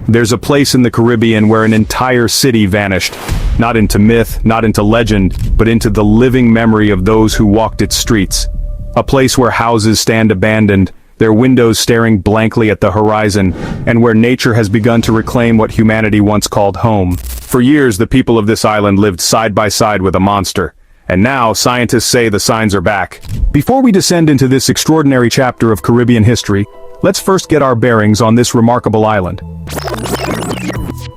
There's a place in the Caribbean where an entire city vanished. Not into myth, not into legend, but into the living memory of those who walked its streets. A place where houses stand abandoned, their windows staring blankly at the horizon, and where nature has begun to reclaim what humanity once called home. For years, the people of this island lived side by side with a monster. And now, scientists say the signs are back. Before we descend into this extraordinary chapter of Caribbean history, let's first get our bearings on this remarkable island.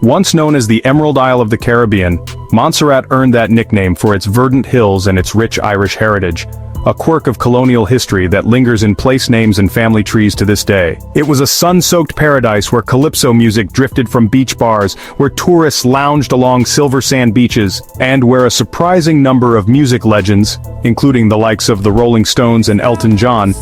Once known as the Emerald Isle of the Caribbean, Montserrat earned that nickname for its verdant hills and its rich Irish heritage, a quirk of colonial history that lingers in place names and family trees to this day. It was a sun-soaked paradise where calypso music drifted from beach bars, where tourists lounged along silver sand beaches, and where a surprising number of music legends, including the likes of the Rolling Stones and Elton John,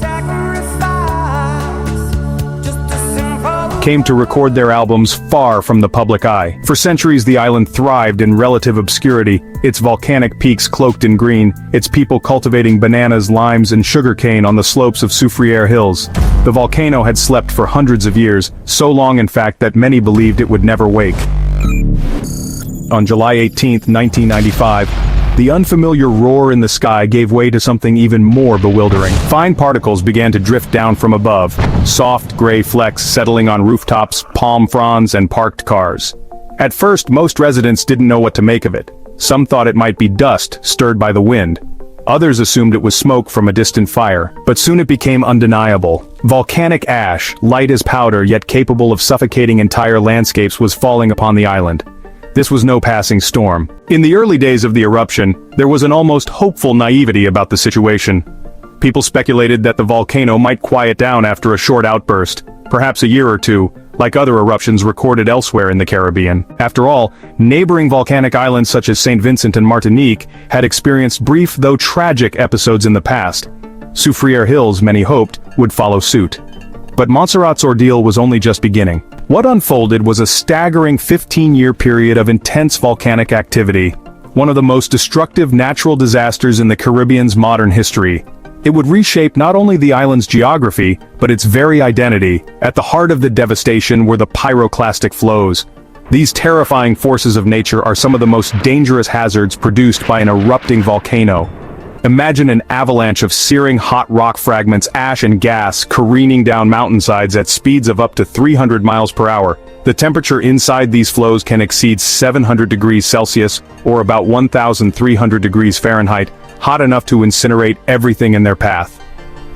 came to record their albums far from the public eye. For centuries, the island thrived in relative obscurity, its volcanic peaks cloaked in green, its people cultivating bananas, limes, and sugarcane on the slopes of Soufrière Hills. The volcano had slept for hundreds of years, so long in fact that many believed it would never wake. On July 18, 1995, the unfamiliar roar in the sky gave way to something even more bewildering. Fine particles began to drift down from above, soft gray flecks settling on rooftops, palm fronds, and parked cars. At first, most residents didn't know what to make of it. Some thought it might be dust stirred by the wind. Others assumed it was smoke from a distant fire. But soon it became undeniable. Volcanic ash, light as powder yet capable of suffocating entire landscapes, was falling upon the island. This was no passing storm. In the early days of the eruption, there was an almost hopeful naivety about the situation. People speculated that the volcano might quiet down after a short outburst, perhaps a year or two, like other eruptions recorded elsewhere in the Caribbean. After all, neighboring volcanic islands such as St. Vincent and Martinique had experienced brief though tragic episodes in the past. Soufrière Hills, many hoped, would follow suit. But Montserrat's ordeal was only just beginning. What unfolded was a staggering 15-year period of intense volcanic activity, one of the most destructive natural disasters in the Caribbean's modern history. It would reshape not only the island's geography, but its very identity. At the heart of the devastation were the pyroclastic flows. These terrifying forces of nature are some of the most dangerous hazards produced by an erupting volcano. Imagine an avalanche of searing hot rock fragments, ash and gas careening down mountainsides at speeds of up to 300 miles per hour. The temperature inside these flows can exceed 700 degrees Celsius, or about 1,300 degrees Fahrenheit, hot enough to incinerate everything in their path.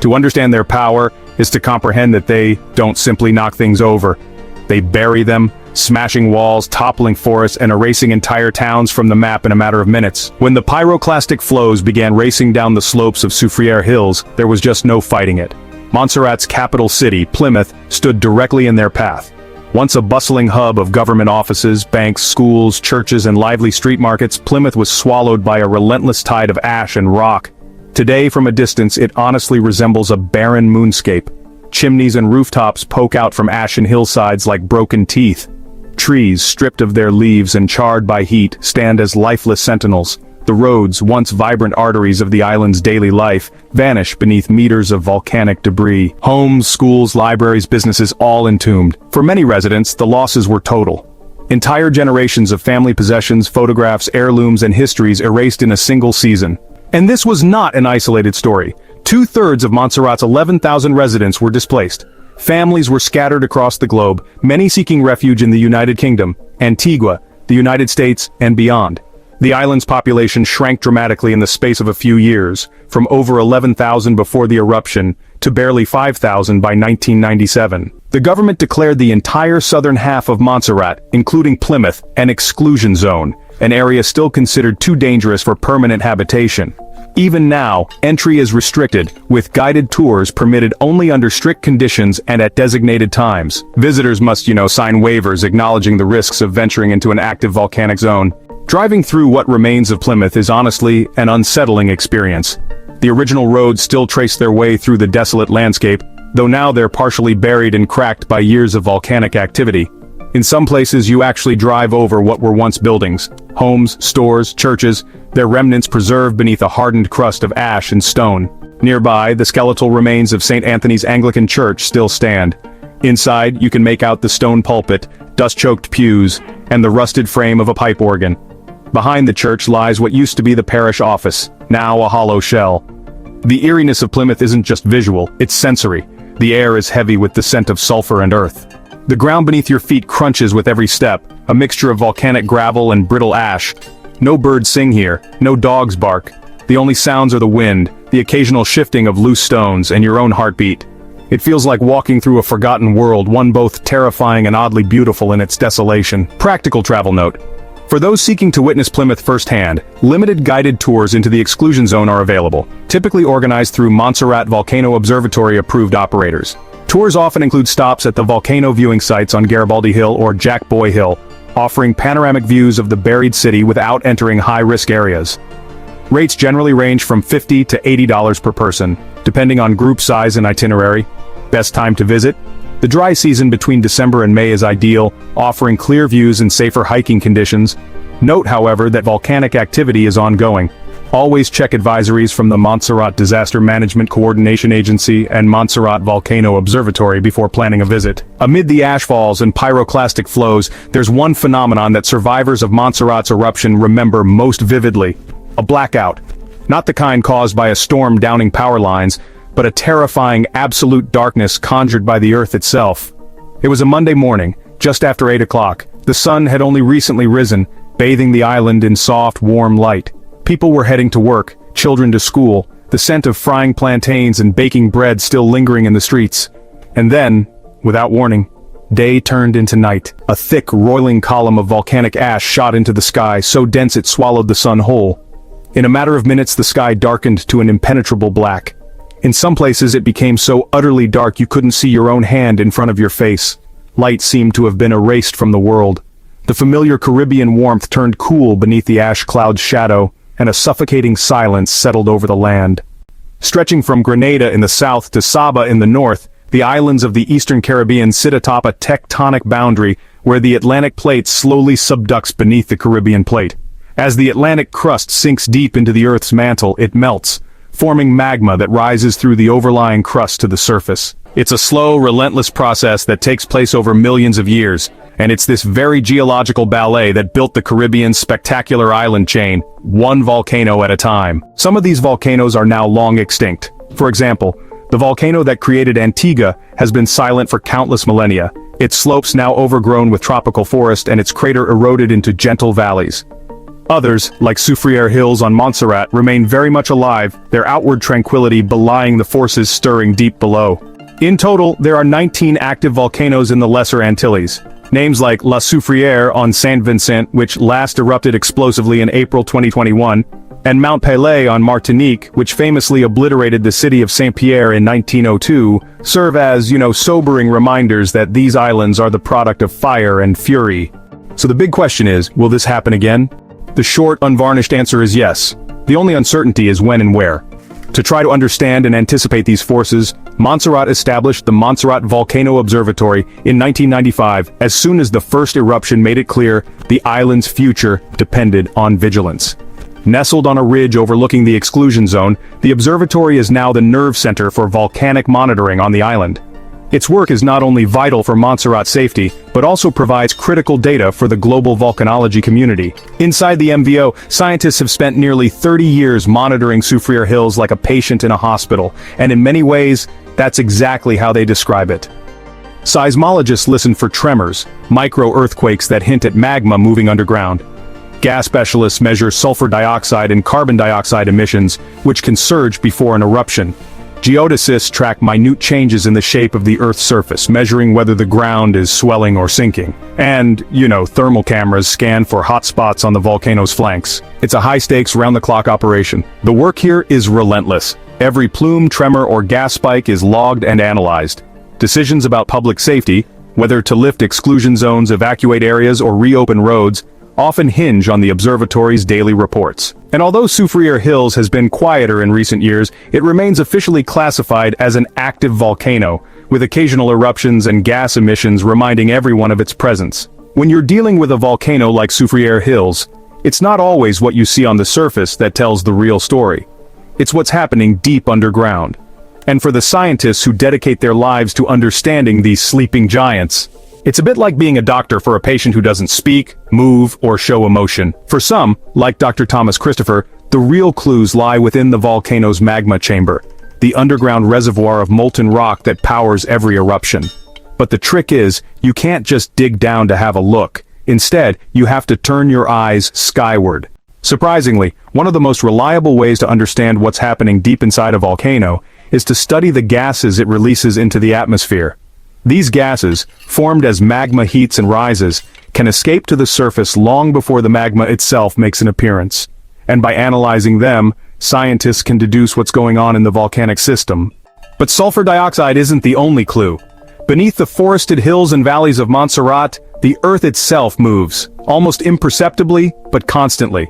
To understand their power is to comprehend that they don't simply knock things over. They bury them, smashing walls, toppling forests, and erasing entire towns from the map in a matter of minutes. When the pyroclastic flows began racing down the slopes of Soufrière Hills, there was just no fighting it. Montserrat's capital city, Plymouth, stood directly in their path. Once a bustling hub of government offices, banks, schools, churches, and lively street markets, Plymouth was swallowed by a relentless tide of ash and rock. Today, from a distance, it honestly resembles a barren moonscape. Chimneys and rooftops poke out from ashen hillsides like broken teeth. Trees, stripped of their leaves and charred by heat, stand as lifeless sentinels. The roads, once vibrant arteries of the island's daily life, vanish beneath meters of volcanic debris. Homes, schools, libraries, businesses, all entombed. For many residents, the losses were total. Entire generations of family possessions, photographs, heirlooms, and histories erased in a single season. And this was not an isolated story. 2/3 of Montserrat's 11,000 residents were displaced. Families were scattered across the globe, many seeking refuge in the United Kingdom, Antigua, the United States, and beyond. The island's population shrank dramatically in the space of a few years, from over 11,000 before the eruption to barely 5,000 by 1997. The government declared the entire southern half of Montserrat, including Plymouth, an exclusion zone, an area still considered too dangerous for permanent habitation. Even now, entry is restricted, with guided tours permitted only under strict conditions and at designated times. Visitors must, sign waivers acknowledging the risks of venturing into an active volcanic zone. Driving through what remains of Plymouth is honestly an unsettling experience. The original roads still trace their way through the desolate landscape, though now they're partially buried and cracked by years of volcanic activity. In some places you actually drive over what were once buildings. Homes, stores, churches, their remnants preserved beneath a hardened crust of ash and stone. Nearby, the skeletal remains of St. Anthony's Anglican Church still stand. Inside, you can make out the stone pulpit, dust-choked pews, and the rusted frame of a pipe organ. Behind the church lies what used to be the parish office, now a hollow shell. The eeriness of Plymouth isn't just visual, it's sensory. The air is heavy with the scent of sulfur and earth. The ground beneath your feet crunches with every step, a mixture of volcanic gravel and brittle ash. No birds sing here, no dogs bark. The only sounds are the wind, the occasional shifting of loose stones, and your own heartbeat. It feels like walking through a forgotten world, one both terrifying and oddly beautiful in its desolation. Practical travel note. For those seeking to witness Plymouth firsthand, limited guided tours into the exclusion zone are available, typically organized through Montserrat Volcano Observatory approved operators. Tours often include stops at the volcano viewing sites on Garibaldi Hill or Jack Boy Hill, offering panoramic views of the buried city without entering high-risk areas. Rates generally range from $50 to $80 per person, depending on group size and itinerary. Best time to visit? The dry season between December and May is ideal, offering clear views and safer hiking conditions. Note, however, that volcanic activity is ongoing. Always check advisories from the Montserrat Disaster Management Coordination Agency and Montserrat Volcano Observatory before planning a visit. Amid the ashfalls and pyroclastic flows, there's one phenomenon that survivors of Montserrat's eruption remember most vividly: a blackout. Not the kind caused by a storm downing power lines, but a terrifying absolute darkness conjured by the earth itself. It was a Monday morning, just after 8 o'clock. The sun had only recently risen, bathing the island in soft, warm light. People were heading to work, children to school, the scent of frying plantains and baking bread still lingering in the streets. And then, without warning, day turned into night. A thick, roiling column of volcanic ash shot into the sky, so dense it swallowed the sun whole. In a matter of minutes, the sky darkened to an impenetrable black. In some places it became so utterly dark you couldn't see your own hand in front of your face. Light seemed to have been erased from the world. The familiar Caribbean warmth turned cool beneath the ash cloud's shadow, and a suffocating silence settled over the land. Stretching from Grenada in the south to Saba in the north, the islands of the eastern Caribbean sit atop a tectonic boundary where the Atlantic plate slowly subducts beneath the Caribbean plate. As the Atlantic crust sinks deep into the Earth's mantle, it melts, forming magma that rises through the overlying crust to the surface. It's a slow, relentless process that takes place over millions of years, and it's this very geological ballet that built the Caribbean's spectacular island chain, one volcano at a time. Some of these volcanoes are now long extinct. For example, the volcano that created Antigua has been silent for countless millennia, its slopes now overgrown with tropical forest and its crater eroded into gentle valleys. Others, like Soufrière Hills on Montserrat, remain very much alive, their outward tranquility belying the forces stirring deep below. In total, there are 19 active volcanoes in the Lesser Antilles. Names like La Soufrière on Saint Vincent, which last erupted explosively in April 2021, and Mount Pelée on Martinique, which famously obliterated the city of Saint-Pierre in 1902, serve as, sobering reminders that these islands are the product of fire and fury. So the big question is, will this happen again? The short, unvarnished answer is yes. The only uncertainty is when and where. To try to understand and anticipate these forces, Montserrat established the Montserrat Volcano Observatory in 1995 as soon as the first eruption made it clear the island's future depended on vigilance. Nestled on a ridge overlooking the exclusion zone, the observatory is now the nerve center for volcanic monitoring on the island. Its work is not only vital for Montserrat's safety, but also provides critical data for the global volcanology community. Inside the MVO, scientists have spent nearly 30 years monitoring Soufrière Hills like a patient in a hospital, and in many ways, that's exactly how they describe it. Seismologists listen for tremors, micro-earthquakes that hint at magma moving underground. Gas specialists measure sulfur dioxide and carbon dioxide emissions, which can surge before an eruption. Geodesists track minute changes in the shape of the Earth's surface, measuring whether the ground is swelling or sinking. And, thermal cameras scan for hot spots on the volcano's flanks. It's a high-stakes, round-the-clock operation. The work here is relentless. Every plume, tremor, or gas spike is logged and analyzed. Decisions about public safety, whether to lift exclusion zones, evacuate areas, or reopen roads, often hinge on the observatory's daily reports. And although Soufrière Hills has been quieter in recent years, it remains officially classified as an active volcano, with occasional eruptions and gas emissions reminding everyone of its presence. When you're dealing with a volcano like Soufrière Hills, it's not always what you see on the surface that tells the real story. It's what's happening deep underground. And for the scientists who dedicate their lives to understanding these sleeping giants, It's a bit like being a doctor for a patient who doesn't speak, move, or show emotion. For some, like Dr. Thomas Christopher, the real clues lie within the volcano's magma chamber, the underground reservoir of molten rock that powers every eruption. But the trick is, you can't just dig down to have a look. Instead, you have to turn your eyes skyward. Surprisingly, one of the most reliable ways to understand what's happening deep inside a volcano is to study the gases it releases into the atmosphere. These gases, formed as magma heats and rises, can escape to the surface long before the magma itself makes an appearance. And by analyzing them, scientists can deduce what's going on in the volcanic system. But sulfur dioxide isn't the only clue. Beneath the forested hills and valleys of Montserrat, the Earth itself moves, almost imperceptibly, but constantly.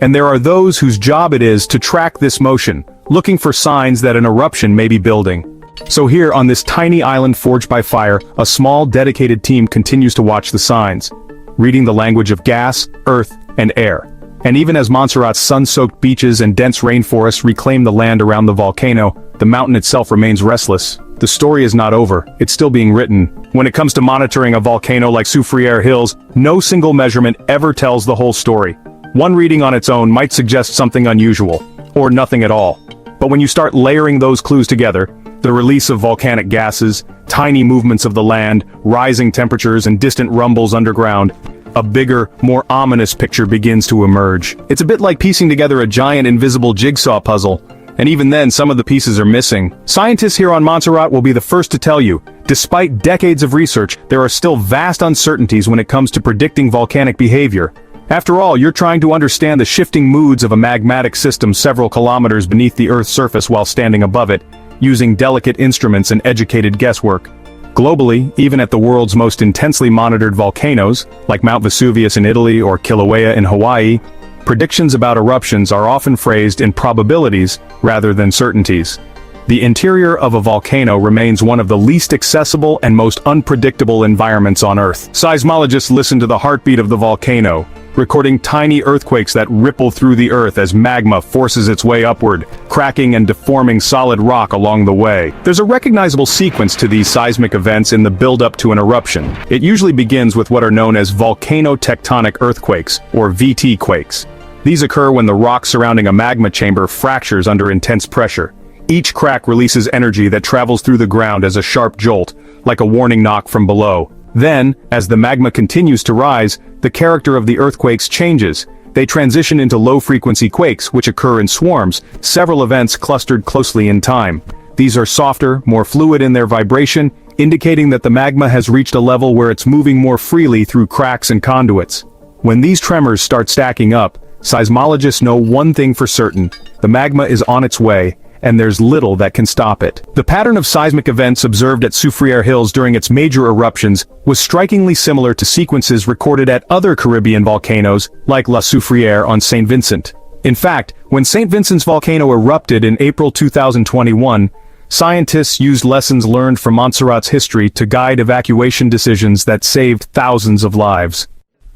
And there are those whose job it is to track this motion, looking for signs that an eruption may be building. So here on this tiny island forged by fire, a small dedicated team continues to watch the signs, reading the language of gas, earth, and air. And even as Montserrat's sun-soaked beaches and dense rainforests reclaim the land around the volcano, the mountain itself remains restless. The story is not over, it's still being written. When it comes to monitoring a volcano like Soufrière Hills, no single measurement ever tells the whole story. One reading on its own might suggest something unusual, or nothing at all. But when you start layering those clues together, the release of volcanic gases, tiny movements of the land, rising temperatures and distant rumbles underground, a bigger, more ominous picture begins to emerge. It's a bit like piecing together a giant invisible jigsaw puzzle. And even then, some of the pieces are missing. Scientists here on Montserrat will be the first to tell you, despite decades of research, there are still vast uncertainties when it comes to predicting volcanic behavior. After all, you're trying to understand the shifting moods of a magmatic system several kilometers beneath the Earth's surface while standing above it, using delicate instruments and educated guesswork. Globally, even at the world's most intensely monitored volcanoes, like Mount Vesuvius in Italy or Kilauea in Hawaii, predictions about eruptions are often phrased in probabilities rather than certainties. The interior of a volcano remains one of the least accessible and most unpredictable environments on Earth. Seismologists listen to the heartbeat of the volcano, recording tiny earthquakes that ripple through the Earth as magma forces its way upward, cracking and deforming solid rock along the way. There's a recognizable sequence to these seismic events in the build-up to an eruption. It usually begins with what are known as volcano-tectonic earthquakes, or VT quakes. These occur when the rock surrounding a magma chamber fractures under intense pressure. Each crack releases energy that travels through the ground as a sharp jolt, like a warning knock from below. Then, as the magma continues to rise, the character of the earthquakes changes. They transition into low-frequency quakes, which occur in swarms, several events clustered closely in time. These are softer, more fluid in their vibration, indicating that the magma has reached a level where it's moving more freely through cracks and conduits. When these tremors start stacking up, seismologists know one thing for certain: the magma is on its way, and there's little that can stop it. The pattern of seismic events observed at Soufrière Hills during its major eruptions was strikingly similar to sequences recorded at other Caribbean volcanoes, like La Soufrière on St. Vincent. In fact, when St. Vincent's volcano erupted in April 2021, scientists used lessons learned from Montserrat's history to guide evacuation decisions that saved thousands of lives.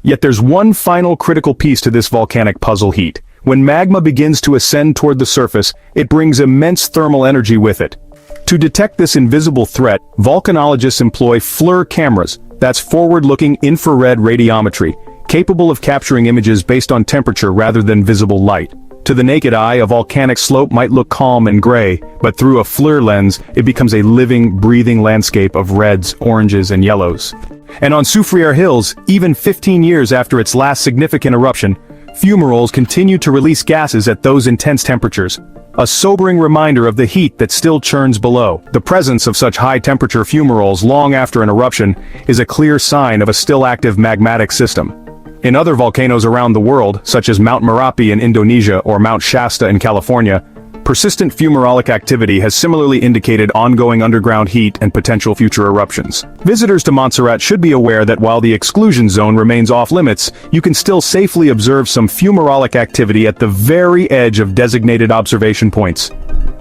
Yet there's one final critical piece to this volcanic puzzle: heat. When magma begins to ascend toward the surface, it brings immense thermal energy with it. To detect this invisible threat, volcanologists employ FLIR cameras, that's forward-looking infrared radiometry, capable of capturing images based on temperature rather than visible light. To the naked eye, a volcanic slope might look calm and gray, but through a FLIR lens, it becomes a living, breathing landscape of reds, oranges, and yellows. And on Soufrière Hills, even 15 years after its last significant eruption, fumaroles continue to release gases at those intense temperatures, a sobering reminder of the heat that still churns below. The presence of such high-temperature fumaroles long after an eruption is a clear sign of a still-active magmatic system. In other volcanoes around the world, such as Mount Merapi in Indonesia or Mount Shasta in California, persistent fumarolic activity has similarly indicated ongoing underground heat and potential future eruptions. Visitors to Montserrat should be aware that while the exclusion zone remains off-limits, you can still safely observe some fumarolic activity at the very edge of designated observation points.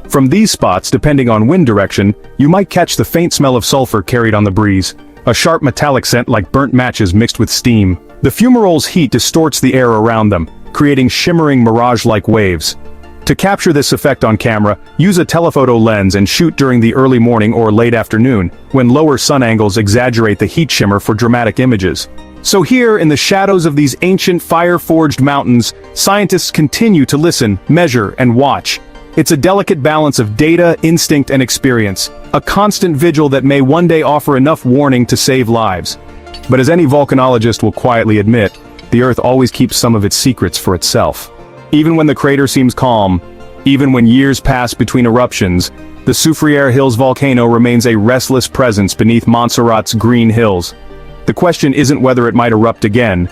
From these spots, depending on wind direction, you might catch the faint smell of sulfur carried on the breeze, a sharp metallic scent like burnt matches mixed with steam. The fumarole's heat distorts the air around them, creating shimmering mirage-like waves. To capture this effect on camera, use a telephoto lens and shoot during the early morning or late afternoon, when lower sun angles exaggerate the heat shimmer for dramatic images. So here, in the shadows of these ancient fire-forged mountains, scientists continue to listen, measure, and watch. It's a delicate balance of data, instinct, and experience, a constant vigil that may one day offer enough warning to save lives. But as any volcanologist will quietly admit, the Earth always keeps some of its secrets for itself. Even when the crater seems calm, even when years pass between eruptions, the Soufrière Hills volcano remains a restless presence beneath Montserrat's green hills. The question isn't whether it might erupt again,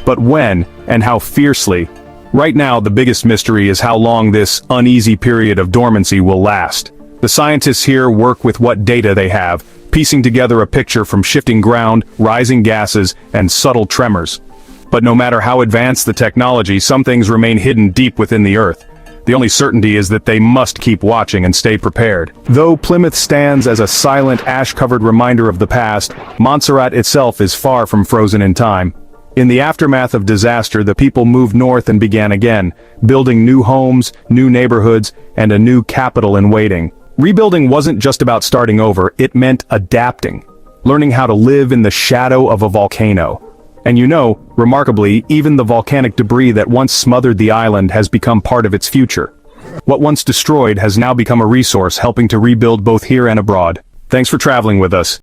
but when, and how fiercely. Right now, the biggest mystery is how long this uneasy period of dormancy will last. The scientists here work with what data they have, piecing together a picture from shifting ground, rising gases, and subtle tremors. But no matter how advanced the technology, some things remain hidden deep within the Earth. The only certainty is that they must keep watching and stay prepared. Though Plymouth stands as a silent, ash-covered reminder of the past, Montserrat itself is far from frozen in time. In the aftermath of disaster, the people moved north and began again, building new homes, new neighborhoods, and a new capital in waiting. Rebuilding wasn't just about starting over, it meant adapting, learning how to live in the shadow of a volcano. And you know, remarkably, even the volcanic debris that once smothered the island has become part of its future. What once destroyed has now become a resource helping to rebuild both here and abroad. Thanks for traveling with us.